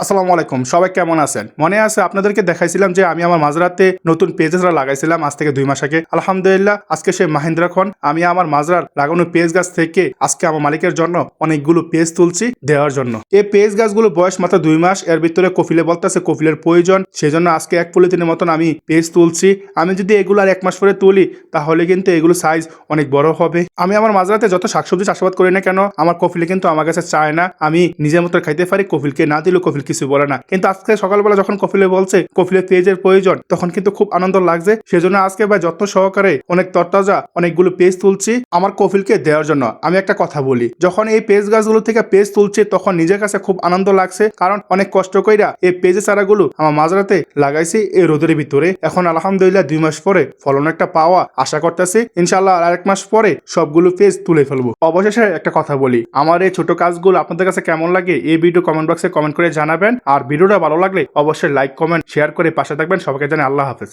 আসসালামু আলাইকুম, সবাই কেমন আছেন? মনে আছে আপনাদেরকে দেখাইছিলাম যে আমি আমার মাঝরাতে নতুন পেজরা লাগাইছিলাম আজ থেকে 2 মাস আগে। আলহামদুলিল্লাহ আজকে সেই মাহিন্দ্রা খন আমি আমার মাজরার লাগানো পেজ গাছ থেকে আজকে আমার মালিকের জন্য অনেকগুলো পেজ তুলছি দেওয়ার জন্য। এই পেজ গাছগুলো বয়স মাত্র 2 মাস, এর ভিতরে কফিলে বলতেছে কফিলের প্রয়োজন, সেজন্য আজকে 1 পলিথিনের মতন আমি পেজ তুলছি। আমি যদি এগুলো আর 1 মাস পরে তুলি তাহলে কিন্তু এগুলো সাইজ অনেক বড় হবে। আমি আমার মাঝরাতে যত শাকসবজি চাষাবাদ করি না কেন আমার কফিলে কিন্তু আমার কাছে চায় না, আমি নিজের মতো খাইতে পারি, কফিলকে না দিলেও কফিল কিছু বলে না। কিন্তু আজকে সকালবেলা যখন কফিলে বলছে কফিলের পেজের প্রয়োজন তখন কিন্তু খুব আনন্দ লাগছে, সেজন্য আজকে ভাই যত্ন সহকারে অনেক তরতাজা অনেকগুলো পেজ তুলছি আমার কফিলকে দেওয়ার জন্য। আমি একটা কথা বলি, যখন এই পেজ গাছগুলো থেকে পেজ তুলছি তখন নিজের কাছে খুব আনন্দ লাগছে, কারণ অনেক কষ্ট কইরা এই পেজের চারাগুলো আমার মাঝরাতে লাগাইছি এই রোদের ভিতরে। এখন আলহামদুলিল্লাহ 2 মাস পরে ফলন একটা পাওয়া আশা করতেছি, ইনশাল্লাহ আর 1 মাস পরে সবগুলো পেজ তুলে ফেলবো। অবশেষে একটা কথা বলি, আমার এই ছোট কাজগুলো আপনাদের কাছে কেমন লাগে এই ভিডিও কমেন্ট বক্সে কমেন্ট করে জানাবেন। আর ভিডিওটা ভালো লাগলে অবশ্যই লাইক কমেন্ট শেয়ার করে পাশে থাকবেন। সবাইকে জানাই আল্লাহ হাফেজ।